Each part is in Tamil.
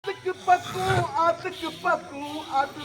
ஆத்துக்கு பக்கம் ஆத்து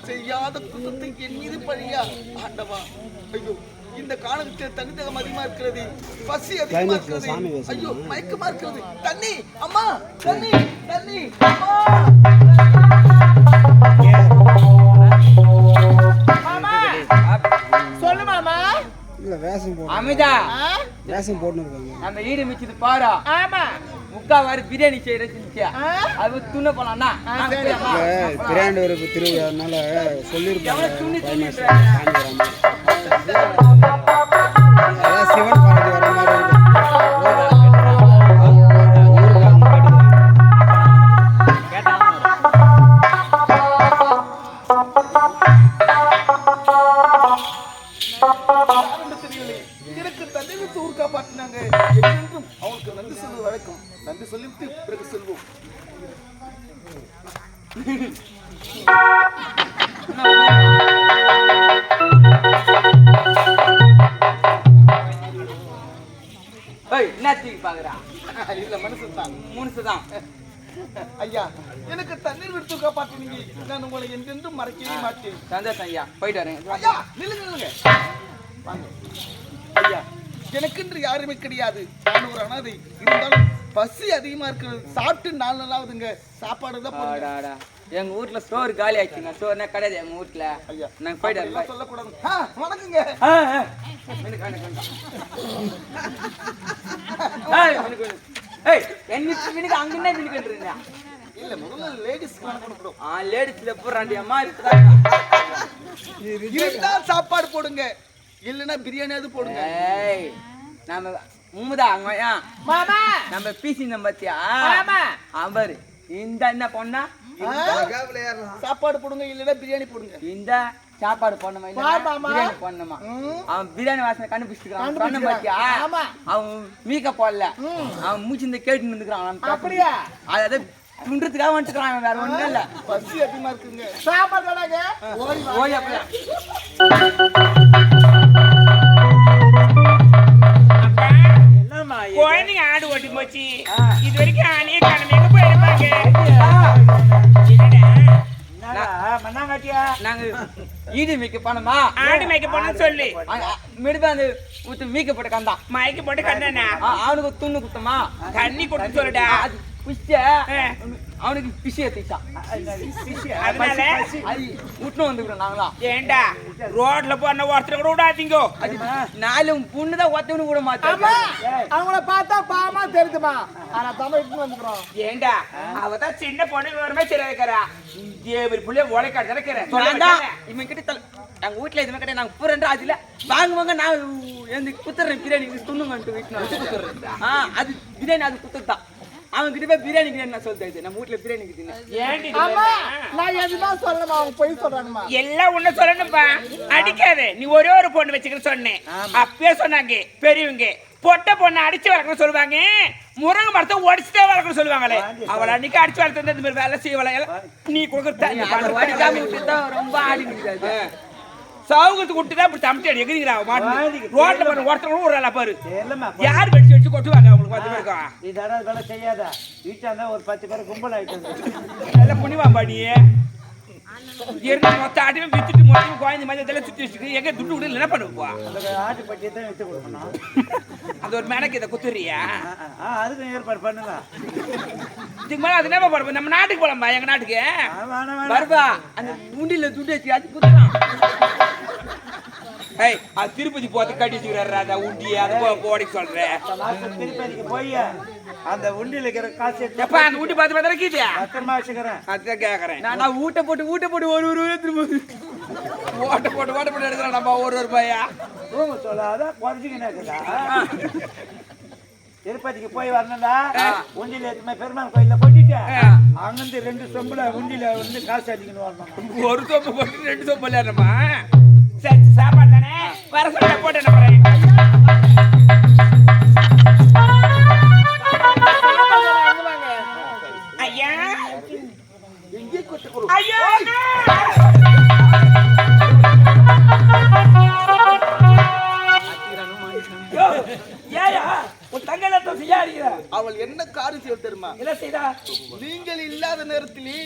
செய்யாத குற்றத்துக்கு என் மீது பழியா ஆண்டவா. ஐயோ, இந்த காலத்தில் தனித்தகம் அதிகமா இருக்கிறது, பசி அதிகமா இருக்கிறது, ஐயோ மயக்கமா இருக்கிறது. தண்ணி அம்மா, தண்ணி தண்ணி அம்மா. சொல்லு மாமா. இல்ல வேஷம் போடு. அமிதா வேஷம் போட்டுன்னு இருக்காங்க. அந்த ஈடு மிச்சது பாரு. ஆமா. முக்கா வாரி பிரியாணி செய்யற செஞ்சா. அது துண்ண போலாம்னா. பிரியாணி ஒரு திருவிழானால சொல்லிருப்பாங்க. சிவன் பாரதி வர மாதிரி இருக்கு. எனக்கு தண்ணீர் ஊர் காப்பாற்றினாங்க. என்றும் அவங்களுக்கு நன்றி சொல்வது வழக்கம். நன்றி சொல்லிவிட்டு பிறகு செல்வோம். என்னத்துக்கு பாக்குறா? இல்ல மனுஷன் மனுஷதான். ஐயா, எனக்கு தண்ணீர் விட்டு காப்பாற்றினீங்க. நான் உங்களை என்றென்றும் மறக்கவே மாட்டேன். சந்தோஷம் ஐயா. போயிட்டு வரேன். ஐயா நில்லுங்க. வாங்க ஐயா, எனக்கென்று யாருமே கிடையாது. நான் ஒரு அனாதை. இருந்தாலும் பசி அதிகமா இருக்கிறது. சாப்பிட்டு 4 நாளாவதுங்க. சாப்பாடு தான் போடுங்க. ஆடாடா. எங்க ஊர்ல ஸ்டோர் காலி ஆச்சுங்க. ஸ்டோர்னா கிடையாது எங்க வீட்ல. ஐயா நாங்க போயிட்டு அப்படிலாம் சொல்லக்கூடாது. வணக்கங்க. மினுக்கு அங்கன்னே மினுக்குன்றீங்க. இல்ல முதல்ல லேடிஸ்க்கு கொடுக்கணும். லேடிஸ்ல போறாண்டி அம்மா இருக்கிறாங்க. இருந்தா சாப்பாடு போடுங்க, இல்லன்னா பிரியாணியாவது போடுங்க. ஏய் நம்ம உம்முதா அங்கயா மாமா நம்ம பீசி நம்பத்தியா மாமா அவரு இந்த என்ன பொண்ணா சாப்பாடு போடுங்க, இல்லன்னா பிரியாணி போடுங்க. இந்த சாப்பாடு போடணுமா இல்ல பிரியாணி போடணுமா? அவன் பிரியாணி வாசனை கண்டுபிடிச்சிருக்கான். சொன்ன பாத்தியா அவன் மீக்க போடல, அவன் மூச்சு இந்த கேட்டு நின்றுக்கிறான். அப்படியா? அதாவது துண்டுறதுக்காக வந்துட்டுக்கிறான், வேற ஒண்ணும் இல்ல. பசி அதிகமா இருக்குங்க. சாப்பாடு ஓடி அப்படியா குழந்தைங்க ஆடு ஓட்டி போச்சு. இது வரைக்கும் ஆளையே காணும். எங்க போயிருப்பாங்க? நாங்க ஈடு மீக்க போனோமா? ஆடு மேய்க்க போனோம்னு சொல்லு. மிடுப்பா அந்த மீக்க போட்டு கந்தான் மயக்க போட்டு கண்ணா அவனுக்கு துண்ணு குத்தமா தண்ணி கொடுத்து சொல்லுடா. புஷ்ட அவனுக்கு பிசி ஏத்திச்சான். அதனால அது விட்டு வந்துக்கிறோம் நாங்களாம். ஏண்டா ரோட்ல போன ஒருத்தர் கூட விடாதீங்க. அது நாலு பொண்ணுதான் ஒத்தவனு கூட மாட்டாங்க. அவங்கள பார்த்தா பாவமா தெரியுதுமா. ஆனா தமிழ் வந்துக்கிறோம். ஏண்டா அவதான் சின்ன பொண்ணு விவரமே தெரிய வைக்கிறா. ஏவர் புள்ளைய உழைக்காடு இருக்கிறேன். இவன் கிட்ட எங்க வீட்டுல எதுவுமே கிடையாது. நாங்க பூரா அதுல வாங்குவாங்க. நான் எனக்கு குத்துறேன் பிரியாணி துண்ணுங்கன்ட்டு வீட்டு குத்துறேன். அது பிரியாணி அது குத்துதான். அவன் கிட்ட போய் பிரியாணி நான் சொல்லிட்டேன். நம்ம வீட்டுல பிரியாணி கிட்ட நான் எதுமா சொல்லமா? அவங்க போய் சொல்றாங்கம்மா. எல்லாம் உன்ன சொல்லணும்பா. அடிக்காத. நீ ஒரே ஒரு பொண்ணு வச்சுக்கிற சொன்னேன். அப்பயே சொன்னாங்க பெரியவங்க பொட்டை பொண்ணை அடிச்சு வளர்க்கணும் சொல்லுவாங்க. முருங்கை மரத்தை உடச்சுட்டே வளர்க்கணும் சொல்லுவாங்களே. அவளை அன்னைக்கு அடிச்சு வளர்த்து இந்த மாதிரி வேலை செய்ய நீ கொடுக்குற ரொம்ப ஆடிக்கிறாரு. சவுகத்துக்கு விட்டுதான் இப்படி தமிழ்ச்சி எகிறீங்களா? ரோட்ல பண்ண ஒருத்தர் கூட ஒரு ஆளா பாரு. யார் வச்சு வச்சு கொட்டுவாங்க அவங்களுக்கு? 10 பேருக்கும் இதெல்லாம் செய்யாத. வீட்டாண்ட ஒரு 10 பேர் கும்பல் ஆயிட்டு நல்லா புனிவாம்பா நீ. என்ன மொத்த ஆட்டையும் வித்துட்டு மொத்தம் குழந்தை மாதிரி இதெல்லாம் சுத்தி வச்சுட்டு எங்க துட்டு விட என்ன பண்ணுவா? ஆட்டு பட்டியை தான் வித்து கொடுக்கணும். அது ஒரு மேனக்கு இதை குத்துறியா? அதுக்கும் ஏற்பாடு பண்ணுங்க. இதுக்கு மேல அது என்ன பண்ணுவோம்? நம்ம நாட்டுக்கு போலாம்பா. எங்க நாட்டுக்கு வருவா அந்த முண்டில துண்டு வச்சு அது குத்துறான். அது திருப்பதி போத்து கட்டி வச்சுக்கிறாரு. உண்டி அது போடி சொல்றேன். திருப்பதிக்கு போய் அந்த உண்டியில் இருக்கிற காசு எப்ப அந்த ஊட்டி பார்த்து பார்த்தா இருக்குது பத்திரமா வச்சுக்கிறேன். அதுதான் கேட்கறேன். நான் ஊட்ட போட்டு ஒரு திரும்ப ஓட்ட போட்டு எடுக்கிறேன் நம்ம ஒரு ரூபாயா ரூம் சொல்லாத குறைச்சிக்கினாக்குதா. திருப்பதிக்கு போய் வரணும்டா. உண்டியில எதுவுமே பெருமாள் கோயில கொட்டிட்டு அங்கிருந்து 2 சொம்புல உண்டியில வந்து காசு அடிக்கணும் வரணும். ஒரு சொம்பு போட்டு 2 சொம்பு இல்லையாமா? சரி சாப்பாடு தானே வர சொல்ல போட்டு நம்புறேன். ஐயா ஐயா ஏயா உன் தங்கல செய்யா அடிக்கிற? அவள் என்ன காரியம் செய்ய தெரியுமா? என்ன செய்தா? நீங்கள் இல்லாத நேரத்திலே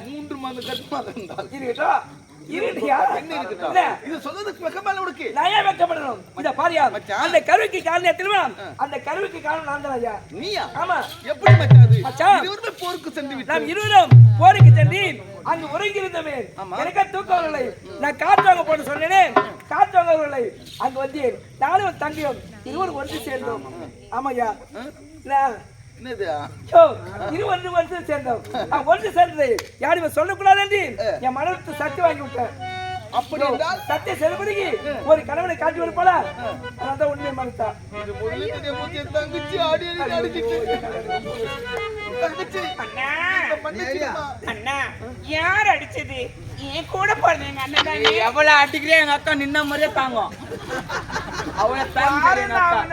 3 மாத கர்ப்பமாக இருந்தால் இருக்கட்டும் இருட்டியா என்ன இருக்கட்டும். இது சொல்றதுக்கு வெக்கமால உனக்கு. நான் ஏன் வெக்கப்படுறோம்? இத பாரியா அந்த கருவிக்கு காரணம் திருமணம். அந்த கருவிக்கு காரணம் நான் தான் ஐயா. நீயா? ஆமா. எப்படி மச்சாது? மச்சான் இருவரும் போருக்கு சென்று விட்டு நாம் இருவரும் போருக்கு சென்று அங்கு உறங்கி இருந்தமே. எனக்கு தூக்கம் வரவில்லை. நான் காற்றாங்க போட்டு சொன்னேனே. காற்றாங்க வரவில்லை. அங்கு வந்தேன். நானும் தங்கியும் இருவரும் ஒன்று சேர்ந்தோம். ஆமாய்யா. என்னது? இருவரும் ஒன்று சேர்ந்தோம். ஒன்று சேர்ந்தது யாருமே சொல்லக்கூடாது என்று என் மனத்தை சக்தி வாங்கி விட்டேன். அப்படி என்றால் சத்திய செல்படிக்கு ஒரு கணவனை காட்டி வருப்பாள. அதான் உண்மையை மறுத்தா. இது முதலில் தெமுத்திய தங்கச்சி ஆடி அடிச்சிட்டு தங்கச்சி அண்ணா பண்ணிடுமா? அண்ணா யார் அடிச்சது? ஏன் கூட போறது எங்க அண்ணன் தான். எவ்வளவு அடிக்கிறே எங்க அக்கா நின்ன மாதிரியே தாங்கும். அவளை தாங்க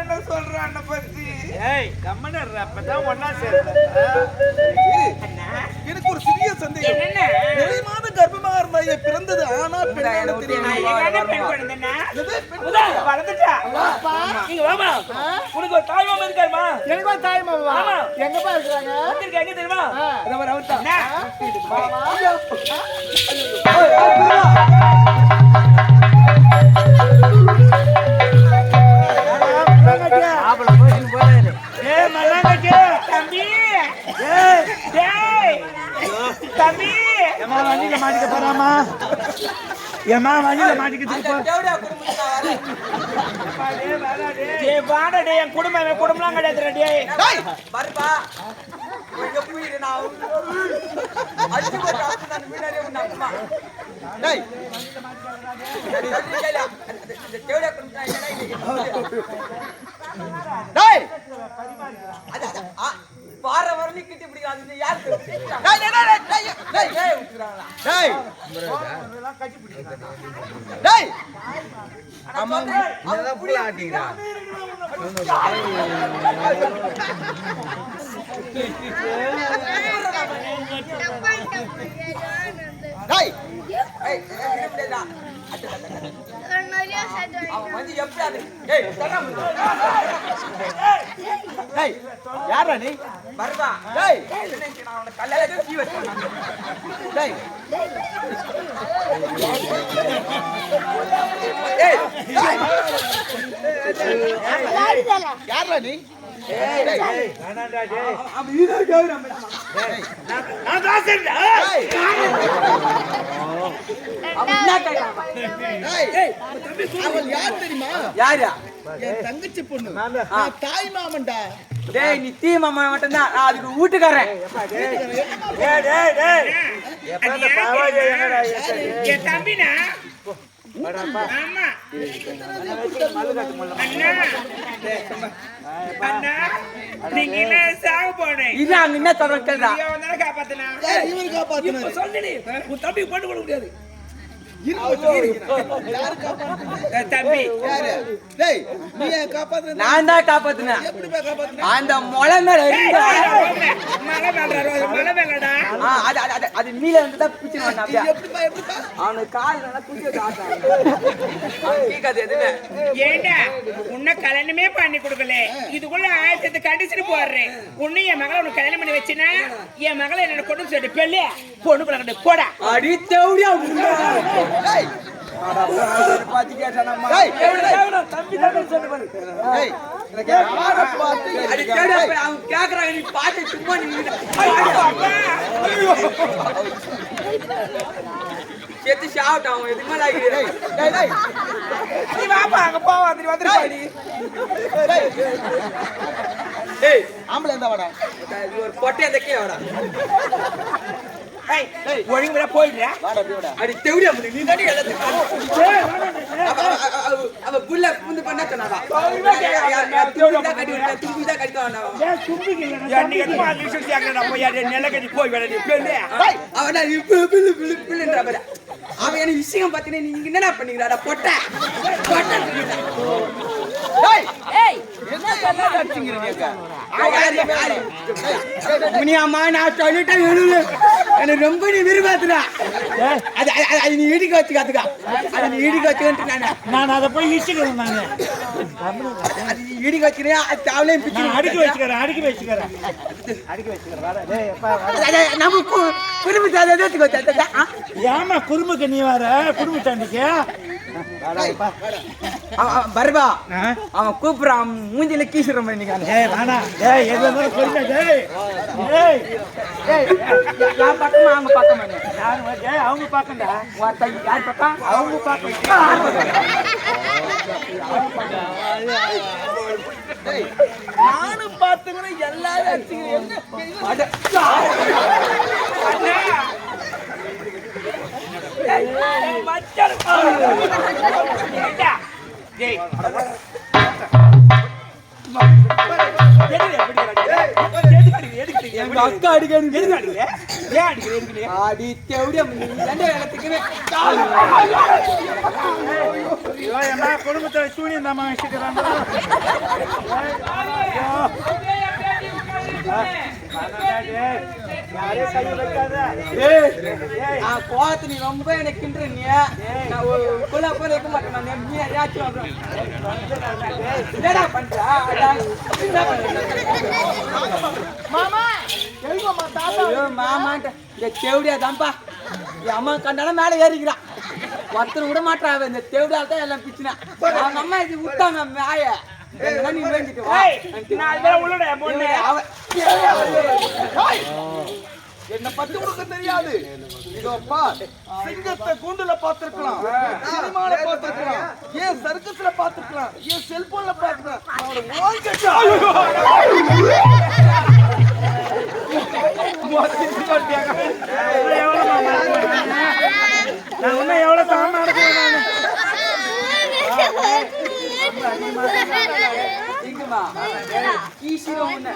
என்ன சொல்றான் அண்ணா பத்தி? ஏய் கம்மனர் அப்பதான் ஒண்ணா சேர்ந்த. எனக்கு ஒரு சிறிய சந்தேகம். என்ன? 1 மாத கர்ப்பமாக இருந்தா பிறந்தது ஆனா பெண்ணான தெரியும். பெண் குழந்தைன்னா வளர்ந்துட்டா. நீங்க வாமா. உனக்கு ஒரு தாய் மாமா இருக்காருமா? எனக்கு ஒரு தாய் மாமா. ஆமா. எங்கப்பா இருக்காங்க? வந்திருக்க எங்க தெரியுமா? இத வர அவர்தான். ஏ மல்லாங்கட்டி தம்பி டேய் தம்பி ஏமா வண்டியில மாட்டிக்க போறாமா ஏமா வண்டியில மாட்டிக்கிட்டு தேவடியா குடும்பத்துல வரேன். டேய் வாடா டேய் என் குடும்பம்லாம் கிடையாதுடா டேய் டேய் வருப்பா இங்க போயிரு நான் அடிச்சு போட்டு நான் வீடாரே உண்டா டேய் இந்த தேவடியா குடும்பத்துல என்னடா டேய் வார வரலி கிட்டி பிடிக்காது இது யாருக்கு டேய் டேய் டேய் டேய் ஏய் உட்றாங்களா டேய் டேய் அம்மா இதெல்லாம் புள்ள ஆட்டிங்கடா டேய் ஏய் இருடா அவன் வந்து எப்படி அது ஏய் தரமா டேய் யாரா நீ வருவா டேய் நான் அவன கல்யாணம் கீ வச்சேன் டேய் ஏய் யாரா நீ வேணாண்டா டேய் அவன் ஹீரோ டேவ் நம்ம நான் தாசன்டா டேய் அவன் என்ன கையாமா டேய் அவள் யார் தெரியுமா யாரா என் தங்கச்சி பொண்ணு நான் தாய் மாமன்டா டேய் நீ தீ மாமா மட்டும் தான் நான் அதுக்கு வீட்டுக்காரன் டேய் டேய் டேய் எப்ப அந்த பாவாடி என்னடா என் தம்பினா ஆமா அண்ணா அண்ணா நீங்க என்ன சாக போனே இது அங்க என்ன தொடர் கேள்றா இவன் தான காப்பாத்துனா இவன் காப்பாத்துனாரு சொல்லு உன் தம்பி கொண்டு கொடுக்க முடியாது யாரு காப்பாத்துனாரு தம்பி யாரு டேய் நீ ஏன் காப்பாத்துன நான் தான் காப்பாத்துனேன் எப்படி போய் காப்பாத்துன அந்த முளை மேல இருந்தா மழை மேலடா அது நீல வந்து தான் பிச்சு வந்தான் அப்படியே எப்படிப்பா அவனுக்கு கால் நல்லா குடிக்க காட்டான் அவன் கேட்காது எதுவுமே ஏண்டா உன்னை கல்யாணமே பண்ணி கொடுக்கல இதுக்குள்ள ஆயிரத்தி கண்டிச்சுட்டு போடுறேன் உன்னை என் மகளை உனக்கு கல்யாணம் பண்ணி வச்சுனா என் மகளை என்ன கொண்டு சொல்லிட்டு பெல்ல பொண்ணு பிள்ளை போடா அடி தேவடியா டேய் பாத்து கேட்டானம்மா டேய் தம்பி தம்பி சொல்லு பாரு டேய் யாரை பார்த்து அடி தேவடியா அவன் கேக்குறாங்க நீ பாத்து சும்மா நீ செத்து சாப்பிட்டான் அவன் எதுக்கு மேல ஆகிடு டேய் டேய் நீ வாப்பா அங்க போவா நீ வந்துரு பாடி டேய் ஆம்பளை இருந்தா வாடா இது ஒரு பொட்டை அந்த கீழ வாடா ஏய் ஒழுங்கா போயிடுறா வாடா அப்படியே வாடா அடி தேவடியா நீ தானே அவ புள்ள புந்து பண்ண சொன்னாடா தேவடியா கட்டி விட்டா திருப்பி தான் கடிக்க வேண்டாம் நீ எதுமா லிசன் கேக்குறடா போய் நெல்லக்கடி போய் வேற நீ பெல்ல அவனா பிள்ளுன்ற பாரு அவன் என்ன விஷயம் பார்த்தீங்கன்னா நீங்க என்னடா பண்ணீங்கடா பொட்டை பொட்டை டேய் ஏய் என்ன கண்ணா அடிச்சிங்கறீங்க முனியம்மா நான் சொல்லிட்டேன் எனக்கு ரொம்ப நீ விரும்பாதுடா அது நீ இடிக்க வச்சுக்காதுக்கா அது நீ இடிக்க வச்சுக்கிட்டு நான் அதை போய் இடிச்சுக்கிறேன் நானு அது நீ இடிக்க வச்சுக்கிறியா அது தாவலையும் பிச்சு நான் அடுக்கி வச்சுக்கிறேன் வாடா டேய் அப்பா நம்ம குடும்ப சாதத்துக்கு வச்சா ஏமா குறும்புக்கு நீ வர குடும்ப சாண்டிக்கு வருவா அவன் கூப்பிடுறான் மூஞ்சில கீசுற மாதிரி ஏய் வேணா ஏய் எது வந்தாலும் சொல்லுங்க டேய் ஏய் யார் பக்கமா அவங்க பக்கமா யார் ஏய் அவங்க பாக்கண்டா யார் பக்கம் அவங்க பாக்க டேய் நானும் பாத்துங்கற எல்லாரும் அடிச்சிங்கறீங்க மச்சான் டேய் எங்க அக்கா அடிக்கடி அடி தேவடியா என்ன குடும்பத்தை சூனியம் தாமா வச்சுக்கிறாங்க கோவத்தை நீ ரொம்ப எனக்கு கிண்டுற நீ நான் ஒரு குலா போல இருக்க மாட்டேன் நீ ஏதாச்சும் என்னடா பண்ற மாமா எங்க தாத்தா மாமான்ட்ட இந்த தேவடியா தான்ப்பா என் அம்மா கண்டாலும் மேல ஏறிக்கிறான் ஒருத்தர் விட மாட்டான் இந்த தேவடியால தான் எல்லாம் பிச்சுனா அவங்க அம்மா இது விட்டாங்க மேய நீ வேண்டிட்டு வா நான் உள்ளடா பொண்ணு அவ ஓய்! என்ன பத்தி உனக்கு தெரியாது. இதோ பார், சிங்கத்தை கூண்டுல பார்த்திருக்கலாம், சினிமால பார்த்திருக்கலாம், ஏன் சர்க்கஸ்ல பார்த்திருக்கலாம், ஏன் செல்போன்ல பார்த்திருக்கலாம். அவனோட ஓய் கட்டா. நான் இன்னும் எவ்வளவு தாம நடக்கிறேன் சிங்கமா ஈசிரோ முன்ன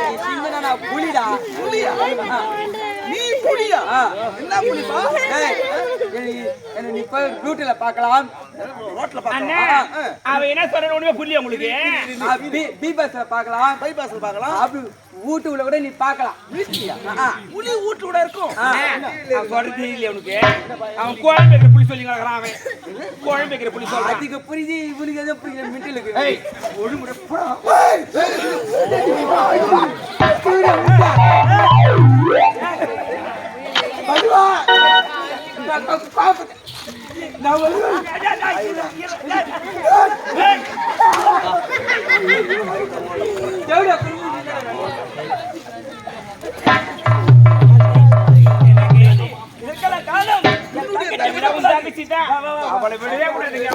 நீ சிங்கனா நான் புலிடா. புலியா? நீ புலியா? என்ன புலிப்பா? என்ன நீ போய் ரூட்ல பார்க்கலாம். ரோட்ல அண்ணா பார்க்கலாம், அவ என்ன சொல்ற ஒண்ணுமே புரியல உங்களுக்கு பி பஸ்ல பார்க்கலாம், பைபாஸ்ல பார்க்கலாம். அப்படி வீட்டுக்குள்ள கூட நீ பார்க்கலாம். புலி வீட்டு கூட இருக்கும். அவன் சொல்றது இல்லையா உனக்கு? அவன் குழம்பு வைக்கிற புளி சொல்லி கிடக்குறான். அவன் குழம்பு வைக்கிற புளி சொல்றான். அதுக்கு புரிஞ்சு இவனுக்கு எதுவும் புரியல. மிட்டலுக்கு ஒழுங்குமுறை அவளை விடவே கூடாதுங்க.